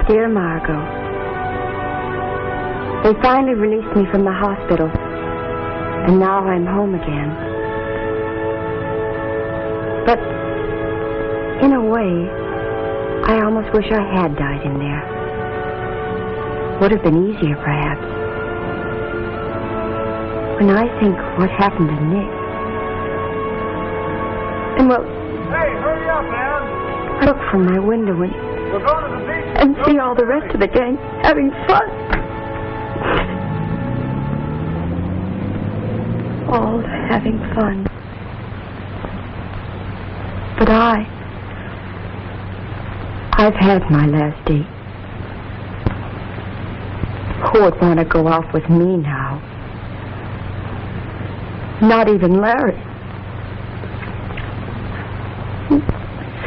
Dear Margot, they finally released me from the hospital, and now I'm home again. But, in a way, I almost wish I had died in there. Would have been easier, perhaps. When I think what happened to Nick, and well... Hey, hurry up, man! I look from my window We're going to the beach. and see all the rest of the gang having fun. All having fun. But I've had my last date. Who would want to go off with me now? Not even Larry.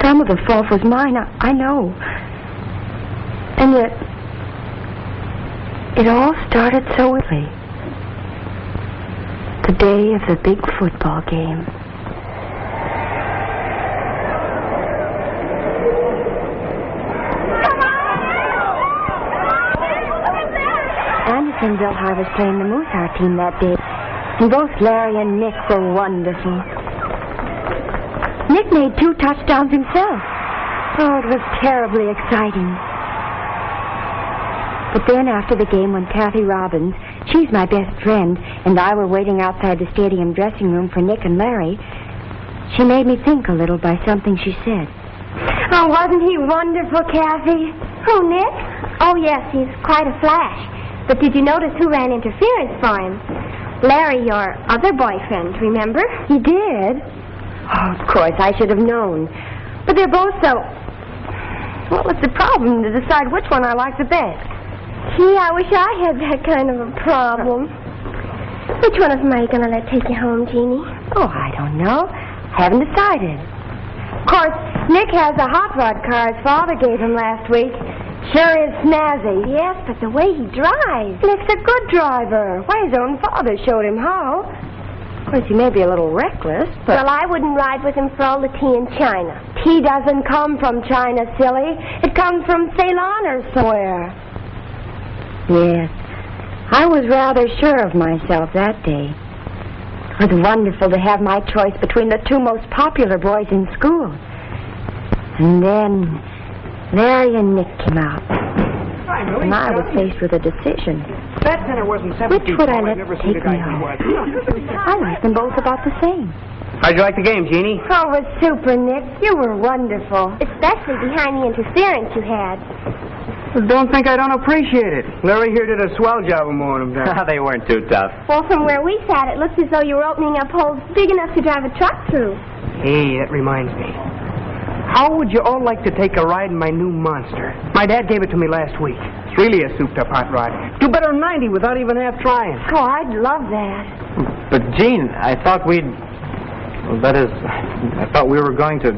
Some of the fault was mine, I know. And yet, it all started so early. The day of the big football game. Andersonville High was playing the Mooseheart team that day, and both Larry and Nick were wonderful. Nick made 2 touchdowns himself. Oh, it was terribly exciting. But then after the game, when Kathy Robbins, she's my best friend, and I were waiting outside the stadium dressing room for Nick and Larry, she made me think a little by something she said. Oh, wasn't he wonderful, Kathy? Who, Nick? Oh, yes, he's quite a flash. But did you notice who ran interference for him? Larry, your other boyfriend, remember? He did? Oh, of course, I should have known. But they're both so... What was the problem to decide which one I liked the best? Gee, I wish I had that kind of a problem. Which one of them are you going to let take you home, Jeannie? Oh, I don't know. Haven't decided. Of course, Nick has a hot rod car his father gave him last week. Sure is snazzy. Yes, but the way he drives. Nick's a good driver. Why, his own father showed him how. Of course, he may be a little reckless, but... Well, I wouldn't ride with him for all the tea in China. Tea doesn't come from China, silly. It comes from Ceylon or somewhere. Yes, I was rather sure of myself that day. It was wonderful to have my choice between the 2 most popular boys in school. And then Larry and Nick came out. And I was faced with a decision. Which would I let take me home? I like them both about the same. How'd you like the game, Jeannie? Oh, it was super, Nick. You were wonderful. Especially behind the interference you had. Don't think I don't appreciate it. Larry here did a swell job of mowing them down. They weren't too tough. Well, from where we sat, it looked as though you were opening up holes big enough to drive a truck through. Hey, that reminds me. How would you all like to take a ride in my new monster? My dad gave it to me last week. It's really a souped-up hot rod. Do better than 90 without even half trying. Oh, I'd love that. But, Jean, I thought we'd... Well, that is, I thought we were going to...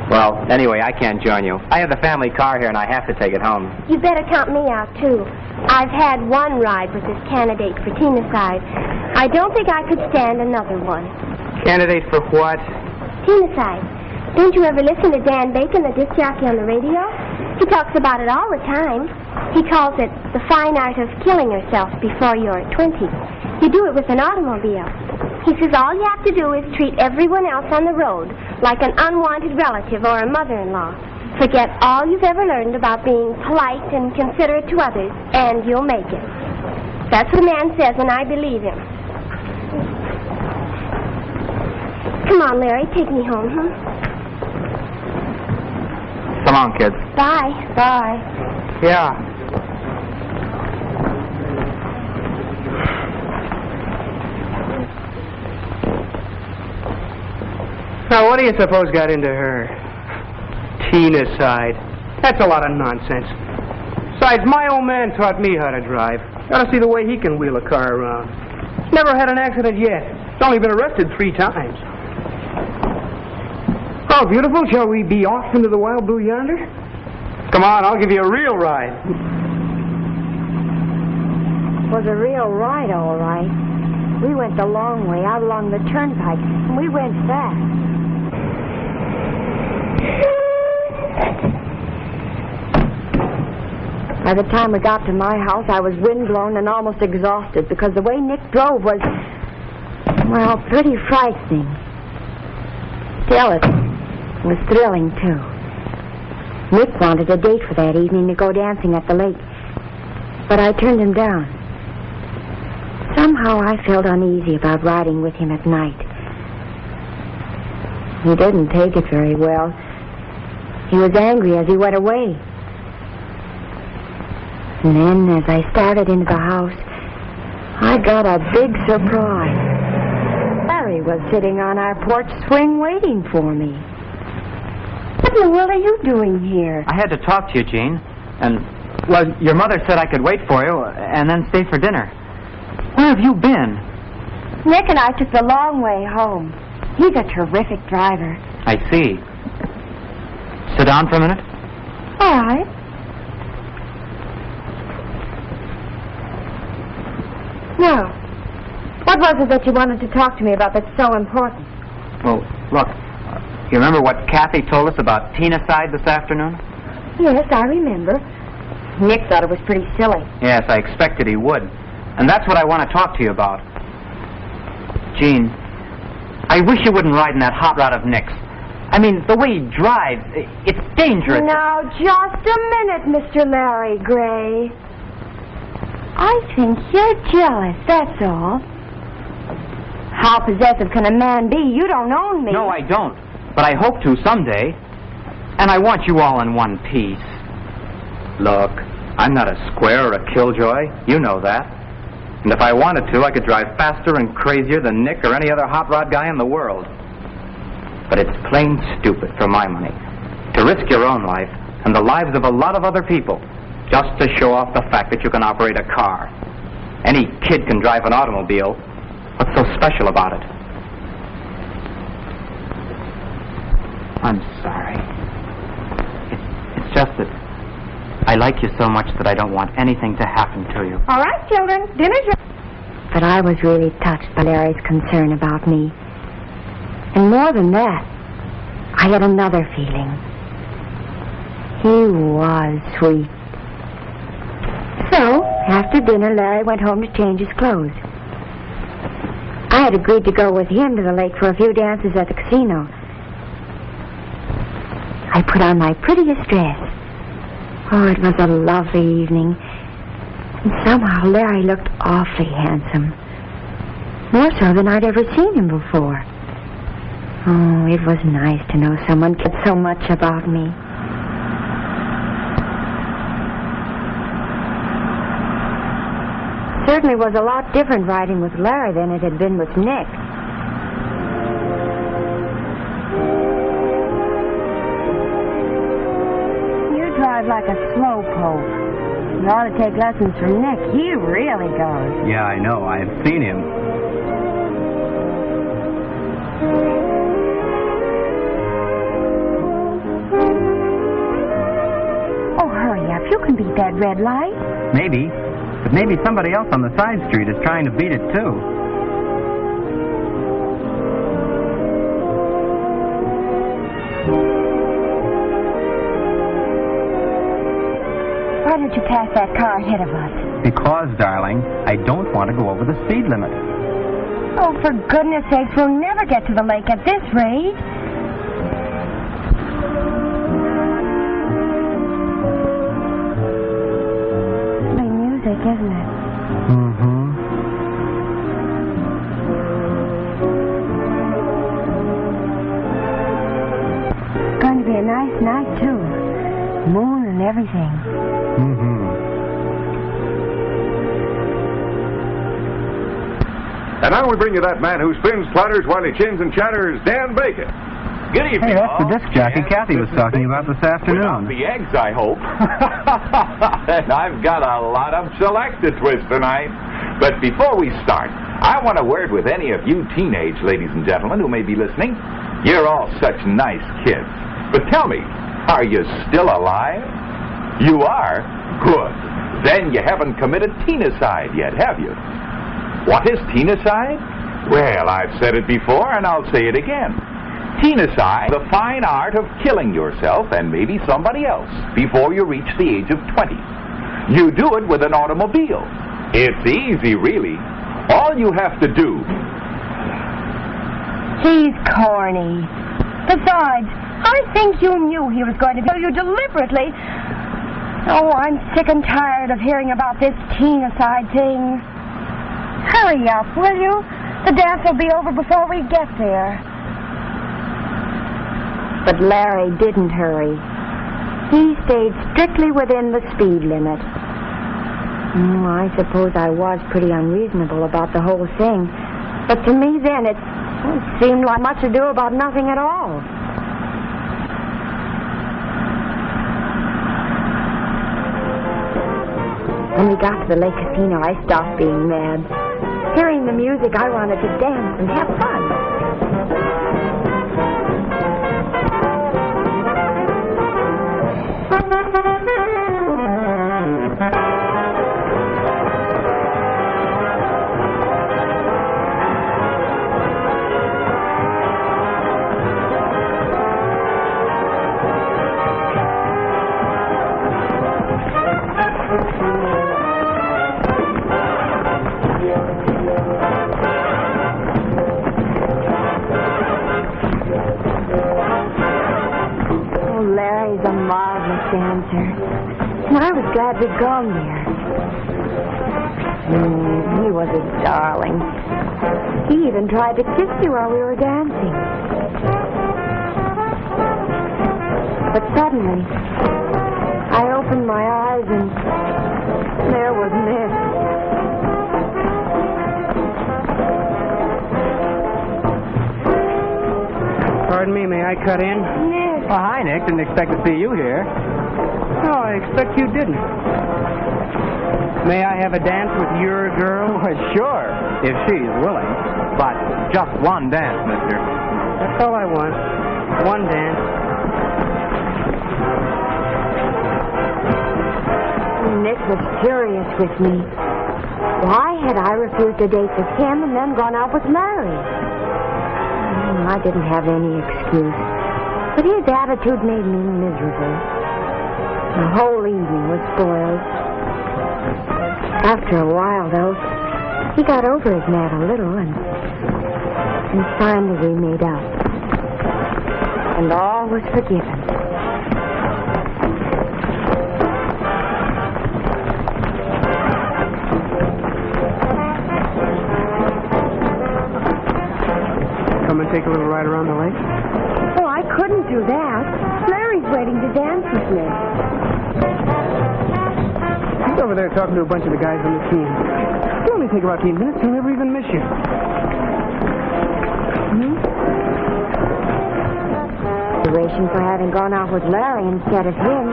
Well, anyway, I can't join you. I have the family car here, and I have to take it home. You better count me out, too. I've had 1 ride with this candidate for Tina-side. I don't think I could stand another one. Candidate for what? Tina-side. Don't you ever listen to Dan Bacon, the disc jockey on the radio? He talks about it all the time. He calls it the fine art of killing yourself before you're 20. You do it with an automobile. He says all you have to do is treat everyone else on the road like an unwanted relative or a mother-in-law. Forget all you've ever learned about being polite and considerate to others, and you'll make it. That's what the man says, and I believe him. Come on, Larry, take me home, huh? So long, kids. Bye. Bye. Yeah. Now, what do you suppose got into her? Tina's side. That's a lot of nonsense. Besides, my old man taught me how to drive. Gotta see the way he can wheel a car around. Never had an accident yet. He's only been arrested 3 times. Oh, beautiful. Shall we be off into the wild blue yonder? Come on, I'll give you a real ride. It was a real ride, all right. We went the long way out along the turnpike, and we went fast. By the time we got to my house, I was windblown and almost exhausted because the way Nick drove was, well, pretty frightening. Still, it was thrilling, too. Nick wanted a date for that evening to go dancing at the lake, but I turned him down. Somehow I felt uneasy about riding with him at night. He didn't take it very well. He was angry as he went away. And then, as I started into the house, I got a big surprise. Larry was sitting on our porch swing waiting for me. What in the world are you doing here? I had to talk to you, Jeanne. And, well, your mother said I could wait for you and then stay for dinner. Where have you been? Nick and I took the long way home. He's a terrific driver. I see. Sit down for a minute. All right. Now, what was it that you wanted to talk to me about that's so important? Well, look, you remember what Kathy told us about Tina-side this afternoon? Yes, I remember. Nick thought it was pretty silly. Yes, I expected he would. And that's what I want to talk to you about. Jeanne, I wish you wouldn't ride in that hot rod of Nick's. I mean, the way he drives, it's dangerous. Now, just a minute, Mr. Larry Gray. I think you're jealous, that's all. How possessive can a man be? You don't own me. No, I don't. But I hope to someday. And I want you all in one piece. Look, I'm not a square or a killjoy. You know that. And if I wanted to, I could drive faster and crazier than Nick or any other hot rod guy in the world. But it's plain stupid for my money to risk your own life and the lives of a lot of other people just to show off the fact that you can operate a car. Any kid can drive an automobile. What's so special about it? I'm sorry. It's just that I like you so much that I don't want anything to happen to you. All right, children, dinner's ready. But I was really touched by Larry's concern about me. And more than that, I had another feeling. He was sweet. So, after dinner, Larry went home to change his clothes. I had agreed to go with him to the lake for a few dances at the casino. I put on my prettiest dress. Oh, it was a lovely evening. And somehow Larry looked awfully handsome. More so than I'd ever seen him before. Oh, it was nice to know someone cared so much about me. Certainly was a lot different riding with Larry than it had been with Nick. You drive like a slowpoke. You ought to take lessons from Nick. He really goes. Yeah, I know. I've seen him. Oh, hurry up. You can beat that red light. Maybe. But maybe somebody else on the side street is trying to beat it, too. Why did you pass that car ahead of us? Because, darling, I don't want to go over the speed limit. Oh, for goodness sakes, we'll never get to the lake at this rate. Lovely music, isn't it? Mm-hmm. It's going to be a nice night, too. Moon and everything. Mm-hmm. And now we bring you that man who spins platters while he chins and chatters, Dan Bacon. Good evening, Hey, that's all. the disc jockey Yes, Kathy was this is talking Bacon. about this afternoon. Without the eggs, I hope. And I've got a lot of select to twist tonight. But before we start, I want a word with any of you teenage ladies and gentlemen who may be listening. You're all such nice kids. But tell me, are you still alive? You are? Good. Then you haven't committed teen-acide yet, have you? What is teen-acide? Well, I've said it before, and I'll say it again. Teen-acide, the fine art of killing yourself and maybe somebody else before you reach the age of 20. You do it with an automobile. It's easy, really. All you have to do... He's corny. Besides, I think you knew he was going to kill you deliberately. Oh, I'm sick and tired of hearing about this teen-aside thing. Hurry up, will you? The dance will be over before we get there. But Larry didn't hurry. He stayed strictly within the speed limit. I suppose I was pretty unreasonable about the whole thing. But to me then, it seemed like much ado about nothing at all. When we got to the Lake Casino, I stopped being mad. Hearing the music, I wanted to dance and have fun. And I was glad we'd gone there. He was a darling. He even tried to kiss you while we were dancing. But suddenly, I opened my eyes and there was Nick. Pardon me, may I cut in? Nick. Well, hi, Nick. Didn't expect to see you here. No, I expect you didn't. May I have a dance with your girl? Well, sure, if she's willing. But just one dance, mister. That's all I want. One dance. Nick was furious with me. Why had I refused a date with him and then gone out with Larry? I didn't have any excuse. But his attitude made me miserable. The whole evening was spoiled. After a while, though, he got over his mad a little, and finally we made up. And all was forgiven. Come and take a little ride around the lake? Oh, I couldn't do that. Larry's waiting to dance with me. He's over there talking to a bunch of the guys on the team. It'll only take about 15 minutes. He'll never even miss you. Consideration for having gone out with Larry instead of him.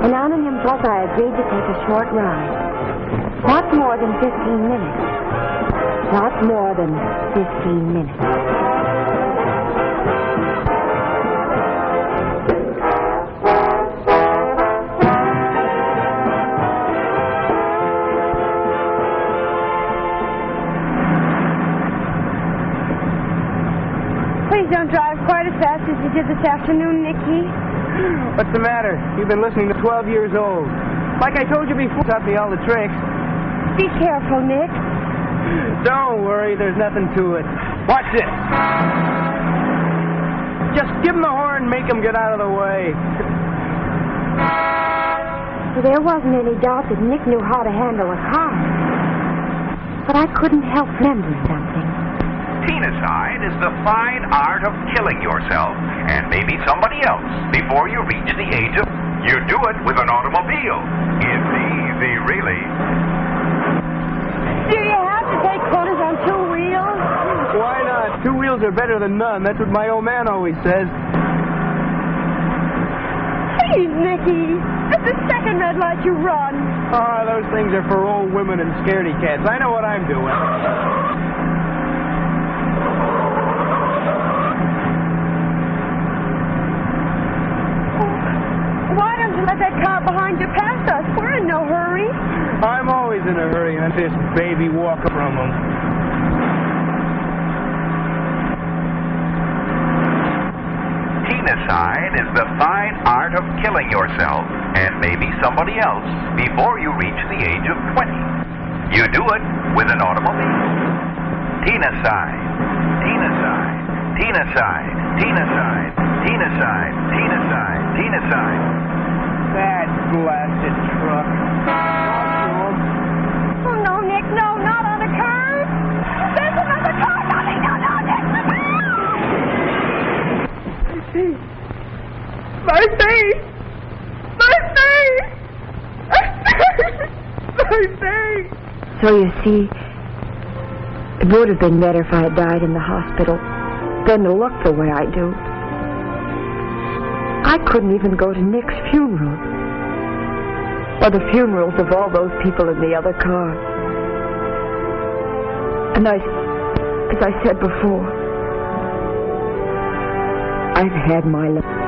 And on an impulse, I agreed to take a short ride. Not more than 15 minutes. Not more than 15 minutes. Please don't drive quite as fast as you did this afternoon, Nicky. What's the matter? You've been listening to 12 years old. Like I told you before, taught me all the tricks. Be careful, Nick. Don't worry, there's nothing to it. Watch this. Just give him the horn, make him get out of the way. Well, there wasn't any doubt that Nick knew how to handle a car. But I couldn't help remembering something. Teen-aside is the fine art of killing yourself and maybe somebody else before you reach the age of... You do it with an automobile. It's easy, really. Do you have to take corners on two wheels? Why not? Two wheels are better than none. That's what my old man always says. Please, Nicky. That's the second red light you run. Oh, those things are for old women and scaredy cats. I know what I'm doing. Why don't you let that car behind you pass us? We're in no hurry. I'm always in a hurry, and this baby walk from them. Teen Genocide is the fine art of killing yourself and maybe somebody else before you reach the age of 20. You do it with an automobile. Genocide. Genocide. Genocide. Genocide. Genocide. Genocide. Genocide. That blasted truck. Oh, no, Nick, no, not on the curb. There's another car coming. No, no, Nick. My face! My face! My face! So you see, it would have been better if I had died in the hospital than to look the way I do. I couldn't even go to Nick's funeral, or the funerals of all those people in the other car. And as I said before, I've had my luck.